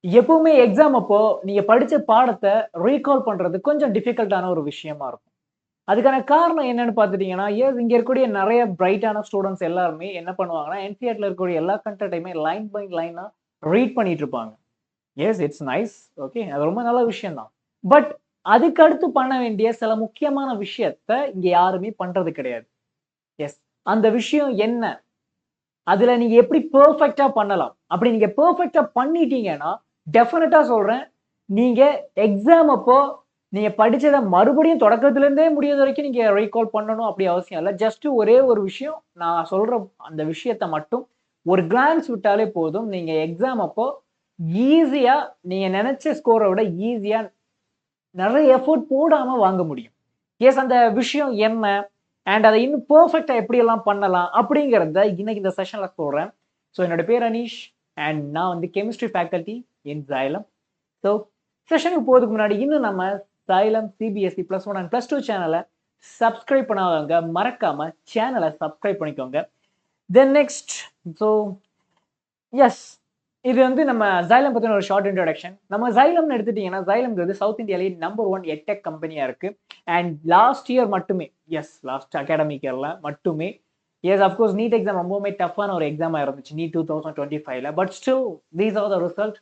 எப்பவுமே எக்ஸாம் அப்போ நீங்க படிச்ச பாடத்த ரீகால் பண்றது கொஞ்சம் டிஃபிகல்ட்டான ஒரு விஷயமா இருக்கும். அதுக்கான காரணம் என்னன்னு பார்த்துட்டீங்கன்னா, இங்க இருக்கக்கூடிய நெறைய பிரைட்டான ஸ்டூடண்ட்ஸ் எல்லாருமே என்ன பண்ணுவாங்கன்னா, என்சிஇஆர்டில இருக்கக்கூடிய எல்லா கன்டென்ட்டையுமே லைன் பை லைனா ரீட் பண்ணிட்டு இருப்பாங்க. It's nice. ஓகே. அது ரொம்ப நல்ல விஷயம் தான். பட் அதுக்கு அடுத்து பண்ண வேண்டிய சில முக்கியமான விஷயத்த இங்க யாருமே பண்றது கிடையாது. எஸ். அந்த விஷயம் என்ன? அதுல நீங்க எப்படி பெர்ஃபெக்ட்டா பண்ணலாம்? அப்படி நீங்க பெர்ஃபெக்ட்டா பண்ணிட்டீங்கன்னா, டெஃபினட்டா சொல்றேன், நீங்க எக்ஸாம் அப்போ நீங்க படிச்சத மறுபடியும் தொடக்கத்துல இருந்தே முடியிற வரைக்கும் நீங்க ரீகால் பண்ணணும் அப்படி அவசியம் இல்ல. ஜஸ்ட் ஒரே ஒரு விஷயம் நான் சொல்ற அந்த விஷயத்த மட்டும் ஒரு கிளான்ஸ் விட்டாலே போதும். நீங்க எக்ஸாம் அப்போ ஈஸியா நீங்க நெனச்ச ஸ்கோர விட ஈஸியா நெறைய எஃபோர்ட் போடாம வாங்க முடியும். அந்த விஷயம் என்ன? அண்ட் அத இன்னும் பெர்ஃபெக்ட்டா எப்படியெல்லாம் பண்ணலாம்? அப்படிங்கிறத இன்னைக்கு இந்த செஷன்ல சொல்றேன். என்னோட பேர் அனீஷ் அண்ட் நான் வந்து chemistry faculty in Xylem. So செஷனுக்கு போறதுக்கு முன்னாடி இன்னும் நம்ம Xylem சிபிஎஸ்இ +1 அண்ட் +2 சேனல சப்ஸ்கிரைப் பண்ணாதவங்க மறக்காம சேனல சப்ஸ்கிரைப் பண்ணிக்கோங்க. Then next so yes. இது வந்து நம்ம Xylem பத்தின ஒரு ஷார்ட் இன்ட்ரோடக்ஷன். நம்ம Xylemன்னு எடுத்துட்டீங்கன்னா, Xylemங்கிறது சவுத் இந்தியாலயே நம்பர் 1 எட்டெக் கம்பெனியா இருக்கு. அண்ட் லாஸ்ட் இயர் மட்டுமே, லாஸ்ட் அகாடமிக் இயர்ல மட்டுமே, அஃப்கோர்ஸ் நீட் எக்ஸாம் ரொம்பவுமே டஃப்பான ஒரு எக்ஸாமா இருந்துச்சு. நீட் 2025ல. But still these are the result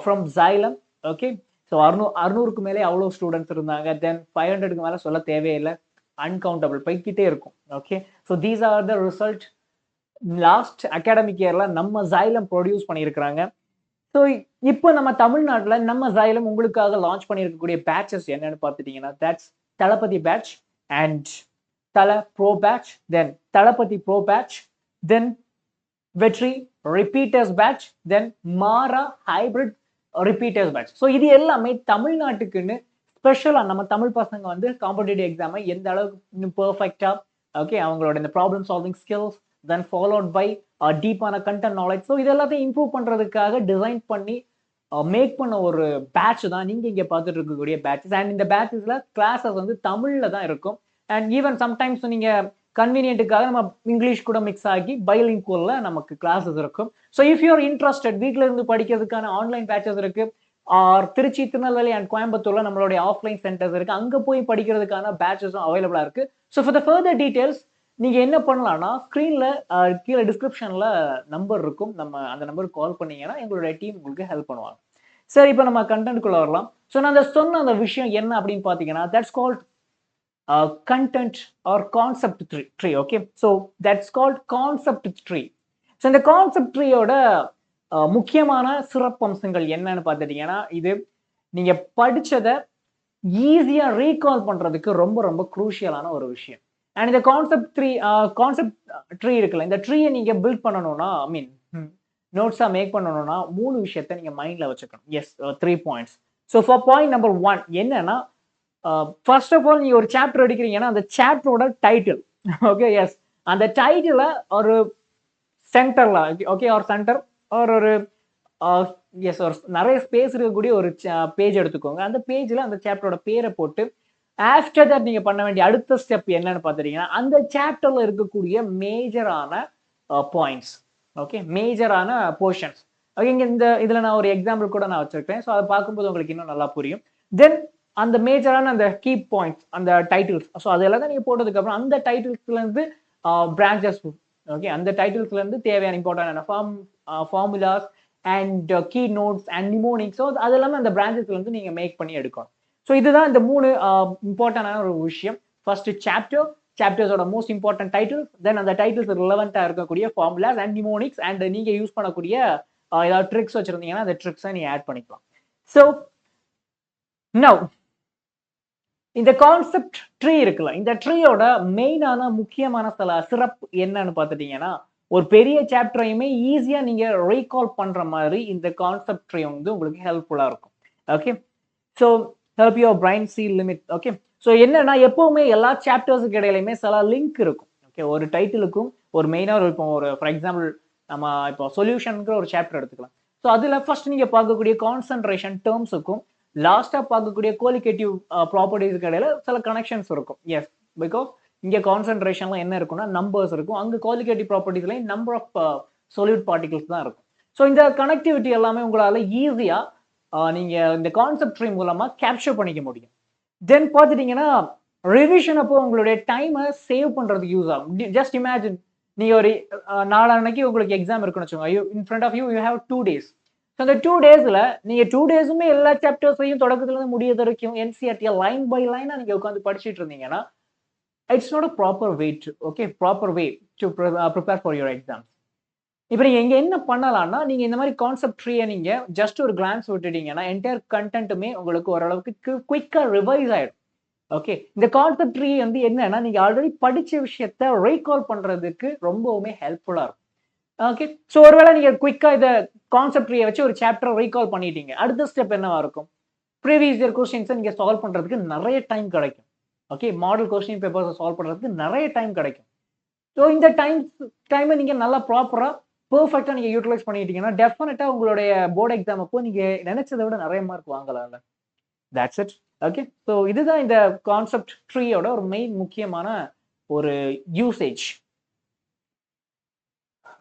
from Xylem. Okay. 600க்கு மேலே அவ்வளோ ஸ்டூடெண்ட்ஸ் இருந்தாங்க. தென் 500க்கு மேல சொல்ல தேவையில்ல. அன்கவுண்டபிள் போய்க்கிட்டே இருக்கும். Okay. These are the result last academic இயர்ல நம்ம Xylem ப்ரொடியூஸ் பண்ணியிருக்கிறாங்க. ஸோ இப்போ நம்ம தமிழ்நாட்டுல நம்ம Xylem உங்களுக்காக லான்ச் பண்ணியிருக்கக்கூடிய பேட்சஸ் என்னன்னு பார்த்துட்டீங்கன்னா, தட்ஸ் தளபதி பேட்ச் அண்ட் தல ப்ரோ பேட்ச், தென் தளபதி ப்ரோ பேட்ச், தென் வெற்றி ரிப்பீட்டர்ஸ் பேட்ச், தென் மாரா ஹைபிரிட் ரிப்பீட்டர்ஸ் பேட்ச். ஸோ இது எல்லாமே தமிழ்நாட்டுக்குன்னு ஸ்பெஷலா நம்ம தமிழ் பசங்க வந்து காம்படிட்டிவ் எக்ஸாமை எந்த அளவுக்கு இன்னும் பெர்ஃபெக்டா ஓகே அவங்களோட இந்த problem solving skills then followed by டீப்பான கண்டென்ட் நாலேஜ். ஸோ இது எல்லாத்தையும் இம்ப்ரூவ் பண்றதுக்காக டிசைன் பண்ணி மேக் பண்ண ஒரு பேட்ச் தான் நீங்க இங்க பார்த்துட்டு இருக்கக்கூடிய பேட்சஸ். அண்ட் இந்த பேட்சஸ்ல கிளாஸஸ் வந்து தமிழ்ல தான் இருக்கும். அண்ட் ஈவன் சம்டைம்ஸ் நீங்க கன்வீனியன்ட்டுக்காக நம்ம இங்கிலீஷ் கூட மிக்ஸ் ஆகி பைலிங்குவல்ல நமக்கு கிளாஸஸ் இருக்கும். So if you are interested வீட்ல இருந்து படிக்கிறதுக்கான ஆன்லைன் பேட்சஸ் இருக்கு. திருச்சி, திருநெல்வேலி அண்ட் கோயம்புத்தூர்ல நம்மளுடைய ஆஃப்லைன் சென்டர்ஸ் இருக்கு. அங்க போய் படிக்கிறதுக்கான பேட்சஸும் அவைலபிளா இருக்கு. So for the further details நீங்க என்ன பண்ணலாம்னா, ஸ்கிரீன்ல கீழே டிஸ்கிரிப்ஷன்ல நம்பர் இருக்கும். நம்ம அந்த நம்பருக்கு கால் பண்ணீங்கன்னா எங்களுடைய டீம் உங்களுக்கு ஹெல்ப் பண்ணுவாங்க. சரி, இப்போ நம்ம கண்டென்ட்குள்ள வரலாம். ஸோ நான் சொன்ன அந்த விஷயம் என்ன அப்படின்னு பார்த்தீங்கன்னா, that's called content or concept tree. Okay, so that's called concept tree. So இந்த concept tree ஓட முக்கியமான சிறப்பம்சங்கள் என்னன்னு பார்த்துட்டீங்கன்னா, இது நீங்க படிச்சதை ஈஸியா ரீகால் பண்றதுக்கு ரொம்ப ரொம்ப குரூஷியலான ஒரு விஷயம். அண்ட் இந்த கான்செப்ட் ட்ரீ இருக்குல்ல, இந்த ட்ரீயை நீங்க பில்ட் பண்ணணும்னா ஐ மீன் நோட்ஸா மேக் பண்ணணும்னா 3 விஷயத்தை நீங்க மைண்ட்ல வச்சுக்கணும். 3 points. So for point number 1 என்னன்னா, ஃபர்ஸ்ட் ஆஃப் ஆல் நீங்க ஒரு சாப்டர் எடுக்கிறீங்கன்னா அந்த சாப்டரோட டைட்டில். ஓகே. அந்த டைட்டில ஒரு சென்டர்ல ஓகே ஒரு சென்டர் ஒரு ஒரு நிறைய ஸ்பேஸ் இருக்கக்கூடிய ஒரு பேஜ் எடுத்துக்கோங்க. அந்த பேஜ்ல அந்த சாப்டரோட பேரை போட்டு ஆஃப்டர் தட் நீங்க பண்ண வேண்டிய அடுத்த ஸ்டெப் என்னன்னு பாத்துட்டீங்கன்னா, அந்த சாப்டர்ல இருக்கக்கூடிய மேஜரான பாயிண்ட்ஸ். ஓகே, மேஜரான போர்ஷன்ஸ். ஓகே, இந்த இதுல நான் ஒரு எக்ஸாம்பிள் கூட நான் வச்சிருக்கேன். ஸோ அதை பார்க்கும்போது உங்களுக்கு இன்னும் நல்லா புரியும். தென் அந்த மேஜரான அந்த கீ பாயிண்ட்ஸ், அந்த டைட்டில்ஸ், ஸோ அதெல்லாம் தான் நீங்க போட்டதுக்கு அப்புறம் அந்த டைட்டில்ஸ்ல இருந்து பிரான்ச்சஸ். ஓகே, அந்த டைட்டில்ஸ்ல இருந்து தேவையான இம்பார்ட்டன்டான formulas and key notes and mnemonics, so அது எல்லாமே அந்த பிரான்ச்சஸ்ல இருந்து நீங்க மேக் பண்ணி எடுக்கணும். ஸோ இதுதான் இந்த 3 இம்பார்ட்டன்டான ஒரு விஷயம். ஃபர்ஸ்ட் சாப்டர்ஸோட மோஸ்ட் இம்பார்ட்டன்ட் டைட்டில்ஸ், தென் அந்த டைட்டில்ஸ் ரிலவெண்டா இருக்கக்கூடிய ஃபார்முலாஸ் அண்ட் நிமோனிக்ஸ் அண்ட் நீங்க யூஸ் பண்ணக்கூடிய ஏதாவது ட்ரிக்ஸ் வச்சிருந்தீங்கன்னா அந்த ட்ரிக்ஸை நீங்க ஆட் பண்ணிக்கலாம். ஸோ நவ் இந்த கான்செப்ட் ட்ரீ இருக்குல்ல, இந்த ட்ரீயோட மெயினான முக்கியமான சில சிறப்பு என்னன்னு பார்த்துட்டீங்கன்னா, ஒரு பெரிய சாப்டரையுமே ஈஸியா நீங்க ரீகால் பண்ற மாதிரி இந்த கான்செப்ட் ட்ரீ வந்து உங்களுக்கு ஹெல்ப்ஃபுல்லா இருக்கும். Okay, so help your brain see limit. Okay, so என்னன்னா எப்பவுமே எல்லா சாப்டர்ஸுக்கு இடையிலுமே சில லிங்க் இருக்கும். ஓகே, ஒரு டைட்டிலுக்கும் ஒரு மெயினாக இருக்கும். ஒரு ஃபார் எக்ஸாம்பிள் நம்ம இப்போ சொல்யூஷனுங்கிற ஒரு சாப்டர் எடுத்துக்கலாம். ஸோ அதுல ஃபர்ஸ்ட் நீங்க பார்க்கக்கூடிய கான்சென்ட்ரேஷன் டேர்ம்ஸுக்கும் லாஸ்டா பார்க்கக்கூடிய கோலிகேட்டிவ் ப்ராப்பர்ட்டிஸ்க்கு இடையில சில கனெக்ஷன்ஸ் இருக்கும். பிகாஸ் இங்க கான்சென்ட்ரேஷன்ல என்ன இருக்கும்னா நம்பர்ஸ் இருக்கும், அங்க கோலிகேட்டிவ் ப்ராப்பர்ட்டிஸ்ல நம்பர் ஆஃப் சொல்யூட் பார்ட்டிகல்ஸ் தான் இருக்கும். ஸோ இந்த கனெக்டிவிட்டி எல்லாமே உங்களால் ஈஸியாக நீங்கள் இந்த கான்செப்ட் ட்ரீ மூலமாக கேப்சர் பண்ணிக்க முடியும். தென் பார்த்துட்டிங்கன்னா ரிவிஷன் அப்போ உங்களுடைய டைமை சேவ் பண்ணுறதுக்கு யூஸ் ஆகும். ஜஸ்ட் இமேஜின் நீங்கள் ஒரு நாளான்னைக்கு உங்களுக்கு எக்ஸாம் இருக்குன்னு வச்சுக்கோங்க. In front of you have 2 days. So அந்த 2 daysல நீங்கள் 2 daysமே எல்லா சாப்டர்ஸையும் தொடக்கத்துலேருந்து முடியது வரைக்கும் என்சிஆர்டியை லைன் பை லைனாக நீங்கள் உட்காந்து படிச்சுட்டு இருந்தீங்கன்னா it's not a proper way to proper way to prepare for your exam. இப்போ நீங்கள் இங்கே என்ன பண்ணலாம்னா நீங்கள் இந்த மாதிரி கான்செப்ட் ட்ரீயை நீங்கள் ஜஸ்ட் ஒரு கிளான்ஸ் விட்டுட்டீங்கன்னா என்டையர் கண்டென்ட்டுமே உங்களுக்கு ஓரளவுக்கு குயிக்காக ரிவைஸ் ஆகிடும். ஓகே, இந்த கான்செப்ட் ட்ரீ வந்து என்னன்னா நீங்கள் ஆல்ரெடி படித்த விஷயத்த ரீகால் பண்ணுறதுக்கு ரொம்பவுமே ஹெல்ப்ஃபுல்லாக இருக்கும். ஓகே, ஸோ ஒருவேளை நீங்கள் குயிக்காக இதை கான்செப்ட் ட்ரீயை வச்சு ஒரு சாப்டர் ரீகால் பண்ணிட்டீங்க, அடுத்த ஸ்டெப் என்னவா இருக்கும்? ப்ரீவியஸ் இயர் கொஸ்டின்ஸை நீங்கள் சால்வ் பண்ணுறதுக்கு நிறைய டைம் கிடைக்கும். ஓகே, மாடல் கொஸ்டின் பேப்பர்ஸை சால்வ் பண்ணுறதுக்கு நிறைய டைம் கிடைக்கும். ஸோ இந்த டைமை நீங்கள் நல்லா ப்ராப்பராக பெர்ஃபெக்டாக நீங்கள் யூட்டிலைஸ் பண்ணிட்டீங்கன்னா டெஃபினட்டாக உங்களுடைய போர்டு எக்ஸாம் அப்போ நீங்கள் நினைச்சதை விட நிறைய மார்க் வாங்கலாம்ல. That's it. ஓகே, ஸோ இதுதான் இந்த கான்செப்ட் ட்ரீயோட ஒரு மெயின் முக்கியமான ஒரு யூசேஜ்.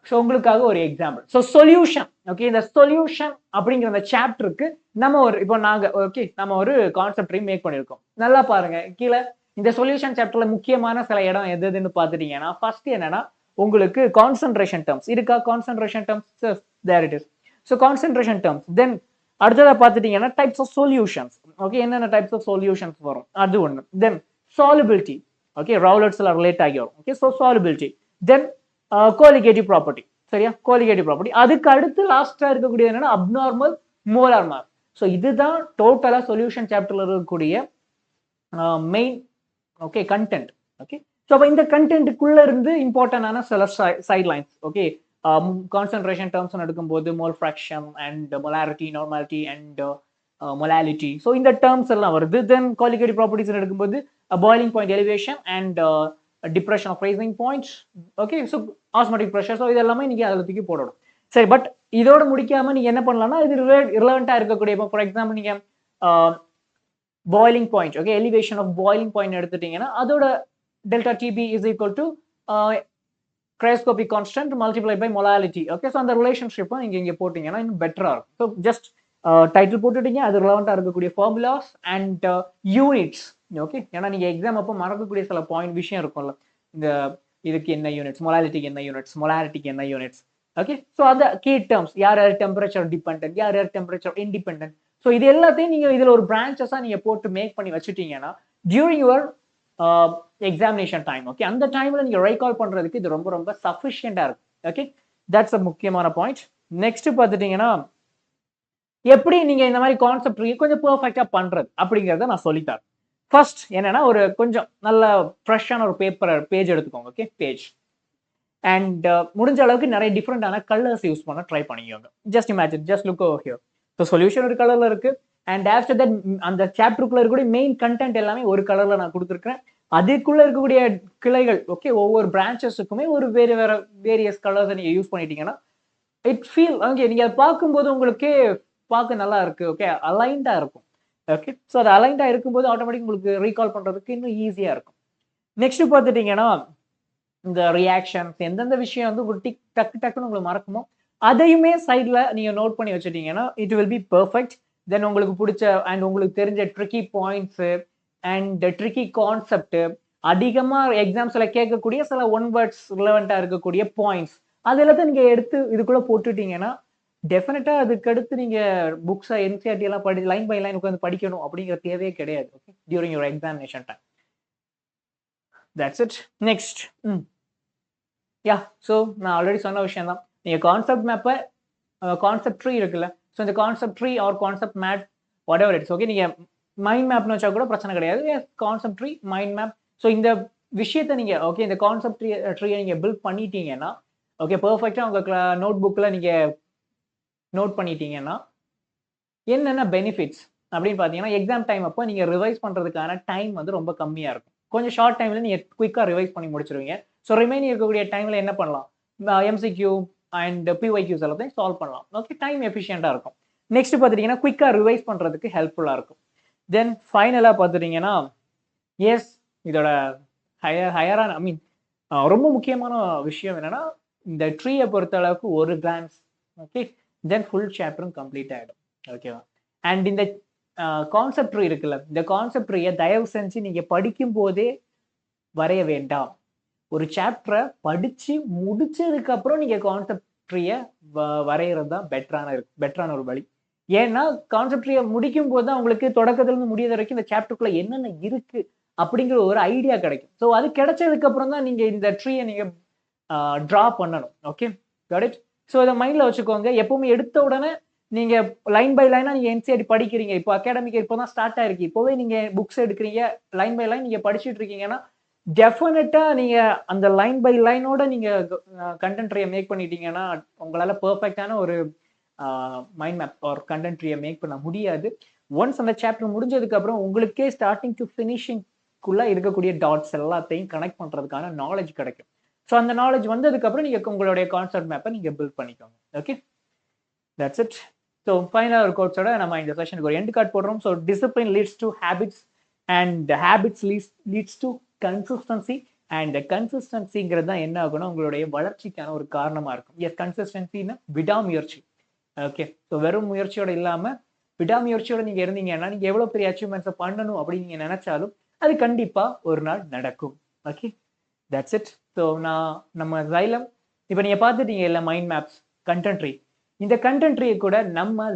ஸோ உங்களுக்காக ஒரு எக்ஸாம்பிள். So solution. ஓகே, இந்த சொல்யூஷன் அப்படிங்கிற அந்த சாப்டருக்கு நம்ம நம்ம ஒரு கான்செப்ட் ட்ரீ மேக் பண்ணியிருக்கோம். நல்லா பாருங்க, கீழே இந்த சொல்யூஷன் சாப்டர்ல முக்கியமான சில இடம் எதுன்னு பார்த்துட்டீங்கன்னா ஃபர்ஸ்ட் என்னன்னா உங்களுக்கு கான்சென்ட்ரேஷன் டேர்ம்ஸ் இருக்கா? Concentration terms there it is. So concentration terms. Then அடுத்ததாக பார்த்துட்டீங்கன்னா டைப்ஸ் ஆஃப் சொல்யூஷன்ஸ். ஓகே, என்னென்ன டைப்ஸ் ஆஃப் சொல்யூஷன்ஸ் வரும் அது ஒன்று. Then solubility. ஓகே, ரவுலட்ஸ்ல ரிலேட் ஆகி வரும். Okay, so solubility. Then colligative property. சரியா, கோலிகேட்டிவ் ப்ராப்பர்ட்டி. அதுக்கு அடுத்து லாஸ்டா இருக்கக்கூடியது என்னன்னா அப்நார்மல் மோலார் மாஸ். ஸோ இதுதான் டோட்டலா சொல்யூஷன் சாப்டர்ல இருக்கக்கூடிய மெயின் கண்டென்ட். ஓகே, ஸோ அப்போ இந்த கண்டென்ட்டுக்குள்ள இருந்து இம்பார்ட்டன்டான சில சைட்லைன்ஸ். ஓகே, கான்சென்ட்ரேஷன் டேர்ம்ஸ் எடுக்கும்போது mole fraction and molarity, normality and molality. So இந்த டேர்ம்ஸ் எல்லாம் வருது. தென் கோலிகேட்டிவ் ப்ராப்பர்ட்டிஸ் எடுக்கும்போது boiling point elevation and depression of rising points. Okay, so osmotic pressure. So இது எல்லாமே நீங்கள் அதில் தூக்கி போடணும். சரி, பட் இதோட முடிக்காம நீங்கள் என்ன பண்ணலாம்னா இது ரிலவெண்ட்டாக இருக்கக்கூடிய, இப்போ ஃபார் எக்ஸாம்பிள் நீங்கள் boiling point, okay, elevation of boiling point எடுத்துட்டீங்கன்னா அதோட delta TB is equal to cryoscopic constant multiplied by molality. Okay, so அந்த ரிலேஷன்ஷிப்பை நீங்கள் இங்கே போட்டிங்கன்னா இன்னும் பெட்டராக இருக்கும். ஸோ ஜஸ்ட் டைட்டில் போட்டுட்டீங்க, அது ரிலவெண்ட்டாக இருக்கக்கூடிய ஃபார்முலாஸ் அண்ட் யூனிட்ஸ். ஓகே, ஏன்னா நீங்கள் எக்ஸாம் அப்போ மறக்கக்கூடிய சில விஷயம் இருக்கும்ல, இந்த இதுக்கு என்ன யூனிட்ஸ், மொலாலிட்டிக்கு என்ன யூனிட்ஸ், மொலாரிட்டிக்கு என்ன யூனிட்ஸ். ஓகே, ஸோ அந்த கீ டேர்ம்ஸ், யார் யார் டெம்பரேச்சர் டிபெண்டன்ட், யார் யார் டெம்பரேச்சர் இண்டிபெண்டன்ட். ஸோ இது எல்லாத்தையும் நீங்கள் இதில் ஒரு பிரான்ச்சஸாக நீங்கள் போட்டு மேக் பண்ணி வச்சுட்டீங்கன்னா during your examination time, okay, அந்த டைமில் நீங்கள் ரீகால் பண்ணுறதுக்கு இது ரொம்ப ரொம்ப சஃபிஷியண்டாக இருக்கும். ஓகே, தட்ஸ் அ முக்கியமான பாயிண்ட். நெக்ஸ்ட் பார்த்துட்டீங்கன்னா எப்படி நீங்கள் இந்த மாதிரி கான்செப்ட் கொஞ்சம் பெர்ஃபெக்டாக பண்ணுறது அப்படிங்கிறத நான் சொல்லித்தரேன். ஃபர்ஸ்ட் என்னன்னா ஒரு கொஞ்சம் நல்ல ஃப்ரெஷ்ஷான ஒரு பேஜ் எடுத்துக்கோங்க. ஓகே, பேஜ் அண்ட் முடிஞ்ச அளவுக்கு நிறைய டிஃப்ரெண்டான கலர்ஸ் யூஸ் பண்ண ட்ரை பண்ணிக்கோங்க. Just imagine, just look over here. So solution ஒரு கலர்ல இருக்கு அண்ட் ஆஃப்டர் தட் அந்த சாப்டருக்குள்ள இருக்கக்கூடிய மெயின் கண்டென்ட் எல்லாமே ஒரு கலர்ல நான் கொடுத்துருக்கேன். அதுக்குள்ள இருக்கக்கூடிய கிளைகள், ஓகே, ஒவ்வொரு பிரான்ச்சஸுக்குமே ஒரு வேரியஸ் கலர்ஸை நீங்க யூஸ் பண்ணிட்டீங்கன்னா இட் ஃபீல் ஓகே, நீங்க அதை பார்க்கும்போது உங்களுக்கே பார்க்க நல்லா இருக்கு. ஓகே, அலைண்டா இருக்கும். ஓகே, ஸோ அது அலைண்டா இருக்கும்போது ஆட்டோமேட்டிக் உங்களுக்கு ரீகால் பண்றதுக்கு இன்னும் ஈஸியா இருக்கும். நெக்ஸ்ட் பார்த்துட்டீங்கன்னா இந்த ரியாக்ஷன்ஸ், எந்தெந்த விஷயம் வந்து உங்களுக்கு டக்குன்னு உங்களுக்கு மறக்குமோ அதையுமே சைட்ல நீங்க நோட் பண்ணி வச்சுட்டீங்கன்னா இட் வில் பி பெர்ஃபெக்ட். தென் உங்களுக்கு பிடிச்ச அண்ட் உங்களுக்கு தெரிஞ்ச tricky points and tricky concept, அதிகமா எக்ஸாம்ஸ்ல கேட்கக்கூடிய சில ஒன் வேர்ட்ஸ் ரிலவெண்டா இருக்கக்கூடிய பாயிண்ட்ஸ், அது எல்லாத்தையும் நீங்க எடுத்து இதுக்குள்ள போட்டுட்டீங்கன்னா டெஃபினட்டா அதுக்கடுத்து நீங்க புக்ஸை என்சிஆர்டி எல்லாம் லைன் பை லைன் உட்காந்து படிக்கணும் அப்படிங்கிற தேவையே கிடையாது. Okay, during your examination time. That's it. Next yeah, so நான் ஆல்ரெடி சொன்ன விஷயம் தான். நீங்கள் கான்செப்ட் மேப்பை, கான்செப்ட் ட்ரீ இருக்குல்ல, ஸோ இந்த concept tree R concept map what ever it's, okay, நீங்கள் மைண்ட் மேப்னு வச்சா கூட பிரச்சனை கிடையாது. Concept tree, mind map. So இந்த விஷயத்தை நீங்கள் ஓகே இந்த கான்செப்ட் ட்ரீயை நீங்கள் பில்ட் பண்ணிட்டீங்கன்னா ஓகே பெர்ஃபெக்டாக உங்கள் நோட் புக்கில் நீங்கள் நோட் பண்ணிட்டீங்கன்னா என்னென்ன பெனிஃபிட்ஸ் அப்படின்னு பார்த்தீங்கன்னா எக்ஸாம் டைம் அப்போ நீங்கள் ரிவைஸ் பண்ணுறதுக்கான டைம் வந்து ரொம்ப கம்மியாக இருக்கும். கொஞ்சம் ஷார்ட் டைமில் நீங்கள் குயிக்காக ரிவைஸ் பண்ணி முடிச்சிருவீங்க. ஸோ ரிமைனிங் இருக்கக்கூடிய டைமில் என்ன பண்ணலாம், எம்சிக்யூ அண்ட் பிஒய்க்யூஸ் எல்லாத்தையும் சால்வ் பண்ணலாம். ஓகே, டைம் எஃபிஷியண்டாக இருக்கும். நெக்ஸ்ட் பார்த்துட்டிங்கன்னா குயிக்காக ரிவைஸ் பண்ணுறதுக்கு ஹெல்ப்ஃபுல்லாக இருக்கும். தென் ஃபைனலாக பார்த்துட்டிங்கன்னா எஸ் இதோட ஹையரான ரொம்ப முக்கியமான விஷயம் என்னென்னா இந்த ட்ரீயை பொறுத்த அளவுக்கு ஒரு கிளான்ஸ், ஓகே, தென் ஃபுல் சாப்டரும் கம்ப்ளீட் ஆகிடும். ஓகேவா? அண்ட் இந்த கான்செப்ட் ட்ரீ இருக்குல்ல, இந்த கான்செப்ட் ட்ரீயை தயவு செஞ்சு நீங்கள் படிக்கும் போதே வரைய வேண்டாம். ஒரு சாப்டரை படிச்சு முடிச்சதுக்கு அப்புறம் நீங்க கான்செப்ட் ட்ரீயை வரைகிறது தான் பெட்டரான ஒரு வழி. ஏன்னா கான்செப்ட் ட்ரீயை முடிக்கும் போது தான் உங்களுக்கு தொடக்கத்துல இருந்து முடியாத வரைக்கும் இந்த சாப்டருக்குள்ள என்னென்ன இருக்கு அப்படிங்கிற ஒரு ஐடியா கிடைக்கும். ஸோ அது கிடைச்சதுக்கு அப்புறம் தான் நீங்க இந்த ட்ரீயை நீங்க டிரா பண்ணணும். Okay, got it. ஸோ இதை மைண்ட்ல வச்சுக்கோங்க. எப்பவுமே எடுத்த உடனே நீங்க லைன் பை லைனா நீங்க என்சிஆர்டி படிக்கிறீங்க. இப்போ அகாடமிக் இப்போதான் ஸ்டார்ட் ஆயிருக்கு. இப்போவே நீங்க புக்ஸ் எடுக்கிறீங்க, லைன் பை லைன் நீங்க படிச்சுட்டு இருக்கீங்கன்னா டெஃபினட்டா நீங்க அந்த லைன் பை லைனோட நீங்க கண்டென்ட் ட்ரீயை மேக் பண்ணிட்டீங்கன்னா உங்களால பெர்ஃபெக்டான ஒரு மைண்ட் மேப் ஆர் கண்டென்ட் ட்ரீயை மேக் பண்ண முடியாது. ஒன்ஸ் அந்த சாப்டர் முடிஞ்சதுக்கு அப்புறம் உங்களுக்கே ஸ்டார்டிங் டு ஃபினிஷிங்குள்ள இருக்கக்கூடிய டாட்ஸ் எல்லாத்தையும் கனெக்ட் பண்றதுக்கான நாலேஜ் கிடைக்கும். ஸோ அந்த நாலேஜ் வந்ததுக்கு அப்புறம் நீங்க உங்களுடைய கான்செப்ட் மேப்பை நீங்க பில்ட் பண்ணிக்கோங்க. Okay, that's it. So final ஒரு கோட்ஸோட நம்ம இந்த செஷனுக்கு ஒரு எண்ட் கார்டு போடுறோம். So discipline leads to habits and habits leads to consistency and கன்சிஸ்டன்சிங்கிறது தான் என்ன ஆகும்னா உங்களுடைய வளர்ச்சிக்கான ஒரு காரணமா இருக்கும். எஸ், கன்சிஸ்டன்சின்னா விடாமுயற்சி. ஓகே, ஸோ வெறும் முயற்சியோட இல்லாம விடாமுயற்சியோட நீங்க இருந்தீங்கன்னா நீங்க எவ்வளவு பெரிய அச்சீவ்மெண்ட்ஸை பண்ணணும் அப்படின்னு நீங்க நினைச்சாலும் அது கண்டிப்பா ஒரு நாள் நடக்கும். Okay, that's it. ஸோ நம்ம ஜைலம் இப்போ நீங்க பார்த்துட்டீங்க இல்லை மைண்ட் மேப்ஸ் கண்டென்ட் ட்ரீ. இந்த கண்டென்ட் ட்ரீ கூட நம்ம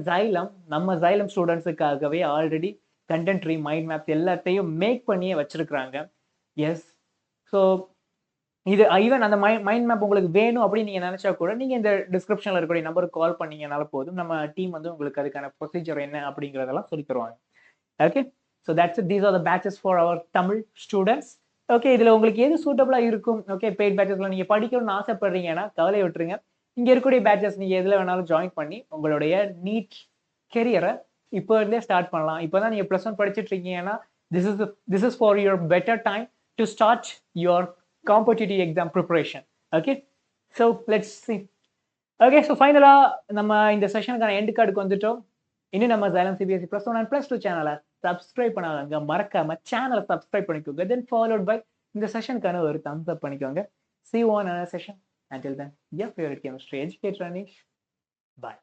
ஜைலம் ஸ்டூடெண்ட்ஸுக்காகவே already content tree mind maps எல்லாத்தையும் மேக் பண்ணியே வச்சிருக்கிறாங்க. எஸ், ஸோ இது ஈவன் அந்த மைண்ட் மேப் உங்களுக்கு வேணும் அப்படின்னு நீங்க நினைச்சா கூட நீங்க இந்த டிஸ்கிரிப்ஷன்ல இருக்கக்கூடிய நம்பருக்கு கால் பண்ணீங்கனால போதும். நம்ம டீம் வந்து உங்களுக்கு அதுக்கான ப்ரொசீஜர் என்ன அப்படிங்கிறதெல்லாம் சொல்லி தருவாங்க. Okay, so that's it. These are the batches for our Tamil students. Okay, இதுல உங்களுக்கு எது சூட்டபிளா இருக்கும்? ஓகே, பெய்ட் பேச்சஸ்ல நீங்க படிக்கணும்னு ஆசைப்படுறீங்கன்னா கவலை விட்டுருங்க. இங்க இருக்கக்கூடிய பேச்சஸ் நீங்க எதுல வேணாலும் ஜாயின் பண்ணி உங்களுடைய நீட் கெரியரை இப்போ இருந்தே ஸ்டார்ட் பண்ணலாம். இப்போதான் நீங்க +1 படிச்சுட்டு இருக்கீங்கன்னா this is for your better time to start your competitive exam preparation. Okay, so let's see. Okay, so ஃபைனலா நம்ம இந்த செஷனுக்கான எண்ட் கார்டுக்கு வந்துட்டோம். இன்னும் நம்ம ஜைலம் சிபிஎஸ்சி +1 and +2 சேனலை சப்ஸ்கிரைப் பண்ணாதவங்க மறக்காம சேனலை சப்ஸ்கிரைப் பண்ணிக்கோங்க. தென் ஃபாலோட் பை இந்த செஷனுக்கான ஒரு thumbs up பண்ணிக்கோங்க. See you on another session. Until then, your favorite chemistry educator Anish. Bye.